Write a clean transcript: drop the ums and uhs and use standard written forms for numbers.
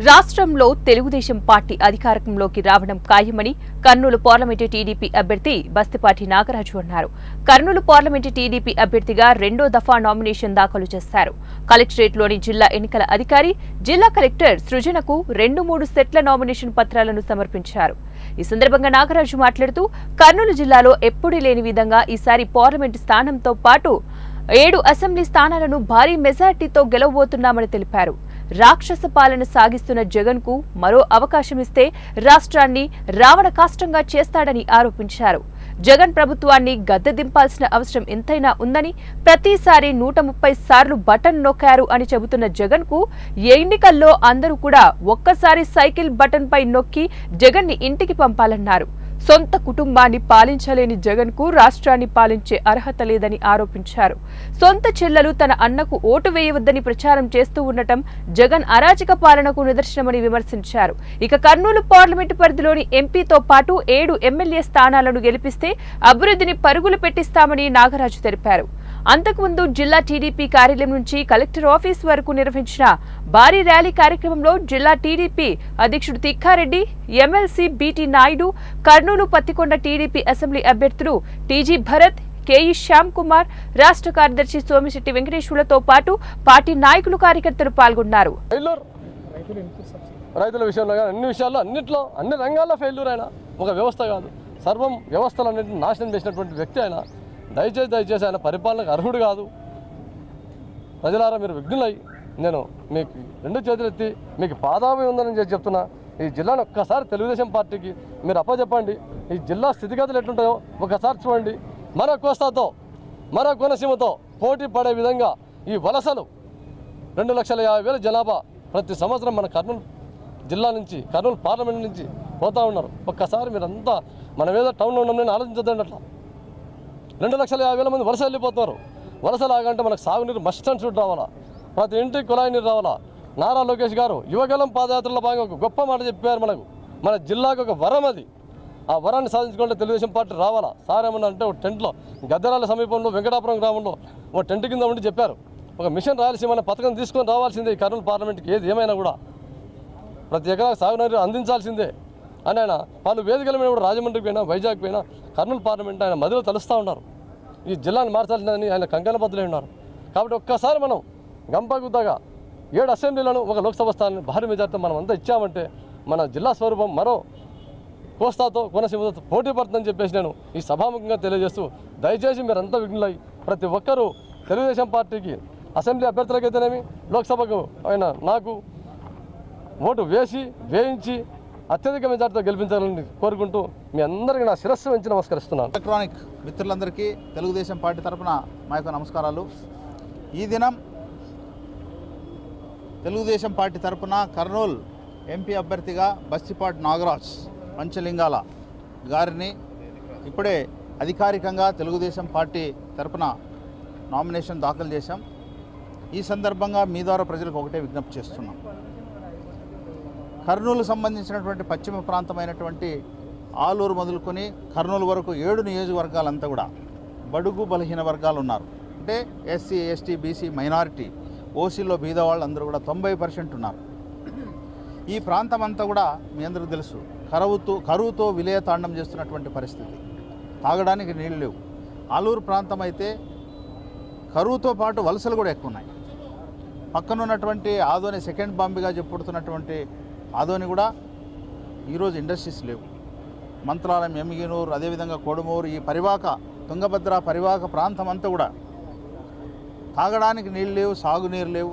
రాష్ట్రంలో తెలుగుదేశం పార్టీ అధికారంలోకి రావడం ఖాయమని కర్నూలు పార్లమెంటు టీడీపీ అభ్యర్థి బస్తిపాటి నాగరాజు అన్నారు. కర్నూలు పార్లమెంటు టీడీపీ అభ్యర్థిగా రెండో దఫా నామినేషన్ దాఖలు చేశారు. కలెక్టరేట్లోని జిల్లా ఎన్నికల అధికారి, జిల్లా కలెక్టర్ సృజనకు 2-3 సెట్ల నామినేషన్ పత్రాలను సమర్పించారు. ఈ సందర్భంగా నాగరాజు మాట్లాడుతూ కర్నూలు జిల్లాలో ఎప్పుడూ లేని విధంగా ఈసారి పార్లమెంటు స్థానంతో పాటు 7 అసెంబ్లీ స్థానాలను భారీ మెజార్టీతో గెలవబోతున్నామని తెలిపారు. రాక్షస పాలన సాగిస్తున్న జగన్ కు మరో అవకాశం ఇస్తే రాష్ట్రాన్ని రావణ కాష్టంగా చేస్తాడని ఆరోపించారు. జగన్ ప్రభుత్వాన్ని గద్దె దింపాల్సిన అవసరం ఎంతైనా ఉందని, ప్రతిసారి 130 సార్లు బటన్ నొక్కారు అని చెబుతున్న జగన్ కు ఎన్నికల్లో అందరూ కూడా ఒక్కసారి సైకిల్ బటన్ పై నొక్కి జగన్ ని ఇంటికి పంపాలన్నారు. సొంత కుటుంబాన్ని పాలించలేని జగన్ కు రాష్ట్రాన్ని పాలించే అర్హత లేదని ఆరోపించారు. సొంత చెల్లెలు తన అన్నకు ఓటు వేయవద్దని ప్రచారం చేస్తూ ఉండటం జగన్ అరాచక పాలనకు నిదర్శనమని విమర్శించారు. ఇక కర్నూలు పార్లమెంటు పరిధిలోని ఎంపీతో పాటు 7 ఎమ్మెల్యే స్థానాలను గెలిపిస్తే అభివృద్ధిని పరుగులు పెట్టిస్తామని నాగరాజు తెలిపారు. అంతకుముందు జిల్లా టీడీపీ కార్యాలయం నుంచి కలెక్టర్ ఆఫీస్ వరకు నిర్వహించిన భారీ ర్యాలీ కార్యక్రమంలో జిల్లా టీడీపీ అధ్యక్షుడు Tikkareddy, MLC BT Naidu, Kurnool Pattikonda TDP assembly అభ్యర్థులు టీజీ భరత్, కేఈ శ్యామ్ కుమార్, రాష్ట్ర కార్యదర్శి సోమిశెట్టి వెంకటేశ్వర్లతో పాటు పార్టీ నాయకులు, కార్యకర్తలు పాల్గొన్నారు. రైతుల విషయంలో అన్ని విషయాల్లో అన్ని రంగాల్లో ఫెయిల్యూర్ అయినా ఒక వ్యవస్థ కాదు, సర్వం వ్యవస్థలన్నింటినీ నాశనం చేసినటువంటి వ్యక్తి అయినా దయచేసి ఆయన పరిపాలనకు అర్హుడు కాదు. ప్రజలారా మీరు విఘ్నులై నేను మీకు 2 చేతులెత్తి మీకు పాదాభి ఉందని చెప్తున్నా. ఈ జిల్లాను ఒక్కసారి తెలుగుదేశం పార్టీకి మీరు అప్పచెప్పండి. ఈ జిల్లా స్థితిగతులు ఎట్లుంటాయో ఒకసారి చూడండి. మరో కోస్తాతో మరో కోనసీమతో పోటీ పడే విధంగా ఈ వలసలు 2,50,000 జనాభా ప్రతి సంవత్సరం మన కర్నూలు జిల్లా నుంచి, కర్నూలు పార్లమెంట్ నుంచి పోతూ ఉన్నారు. ఒక్కసారి మీరంతా మనం ఏదో టౌన్లో ఉన్నామని ఆలోచించద్దండి. అట్లా 2,50,000 మంది వలస వెళ్ళిపోతున్నారు. వలసలాగంటే మనకు సాగునీరు మస్ట్ అండ్ షుడ్ రావాలా, ప్రతి ఇంటికి కుళాయి నీరు రావాలా. నారా లోకేష్ గారు యువగలం పాదయాత్రలో భాగంగా ఒక గొప్ప మాట చెప్పారు. మన జిల్లాకు ఒక వరం అది. ఆ వరాన్ని సాధించుకుంటే తెలుగుదేశం పార్టీ రావాలా. సార్ ఏమన్నా అంటే ఒక టెంట్లో గద్దెరాల సమీపంలో వెంకటాపురం గ్రామంలో ఒక టెంట్ కింద ఉండి చెప్పారు, ఒక మిషన్ రాయలసీమ పథకం తీసుకొని రావాల్సిందే. ఈ కర్నూలు పార్లమెంట్కి ఏది ఏమైనా కూడా ప్రతి ఎకరాకు సాగునీరు అందించాల్సిందే అని ఆయన పలు వేదికల మీద కూడా రాజమండ్రికి పోయినా, వైజాగ్ పోయినా కర్నూలు పార్లమెంట్ ఆయన మధ్యలో తలుస్తూ ఉన్నారు. ఈ జిల్లాను మార్చాల్సిందని ఆయన కంకణబద్దులై ఉన్నారు. కాబట్టి ఒక్కసారి మనం గంపగుద్దగా 7 అసెంబ్లీలను, ఒక లోక్సభ స్థానాన్ని భారీ మెజార్టీతో మనం అంతా ఇచ్చామంటే మన జిల్లా స్వరూపం మరో కోస్తాతో, కోనసీమతో పోటీ పడుతుందని చెప్పేసి నేను ఈ సభాముఖంగా తెలియజేస్తూ, దయచేసి మీరంతా విఘ్నులై ప్రతి ఒక్కరూ తెలుగుదేశం పార్టీకి అసెంబ్లీ అభ్యర్థులకైతేనేమి, లోక్సభకు ఆయన నాకు ఓటు వేయించి అత్యధిక మెజార్టీతో గెలిపించాలని కోరుకుంటూ మీ అందరికీ నా శిరస్సు వంచి నమస్కరిస్తున్నాను. ఎలక్ట్రానిక్ మిత్రులందరికీ తెలుగుదేశం పార్టీ తరఫున మా యొక్క నమస్కారాలు. ఈ దినం తెలుగుదేశం పార్టీ తరఫున కర్నూలు ఎంపీ అభ్యర్థిగా బస్తిపాటి నాగరాజ్ పంచలింగాల గారిని ఇప్పుడే అధికారికంగా తెలుగుదేశం పార్టీ తరఫున నామినేషన్ దాఖలు చేశాం. ఈ సందర్భంగా మీ ద్వారా ప్రజలకు ఒకటే విజ్ఞప్తి చేస్తున్నాం. కర్నూలు సంబంధించినటువంటి పశ్చిమ ప్రాంతమైనటువంటి ఆలూరు మొదలుకొని కర్నూలు వరకు 7 నియోజకవర్గాలంతా కూడా బడుగు బలహీన వర్గాలు ఉన్నారు. అంటే ఎస్సీ, ఎస్టీ, బీసీ, మైనారిటీ, ఓసీలో బీదవాళ్ళు అందరూ కూడా 90% ఉన్నారు. ఈ ప్రాంతం అంతా కూడా మీ అందరికీ తెలుసు కరువుతో విలయతాండం చేస్తున్నటువంటి పరిస్థితి. తాగడానికి నీళ్ళు లేవు. ఆలూరు ప్రాంతం అయితే కరువుతో పాటు వలసలు కూడా ఎక్కువ ఉన్నాయి. పక్కనున్నటువంటి ఆదోని సెకండ్ బాంబేగా చెప్పుడుతున్నటువంటి ఆదోని కూడా ఈరోజు ఇండస్ట్రీస్ లేవు. మంత్రాలయం, ఎమ్మిగనూరు, అదేవిధంగా కొడుమూరు, ఈ తుంగభద్ర పరివాహక ప్రాంతం అంతా కూడా తాగడానికి నీళ్ళు లేవు, సాగునీరు లేవు.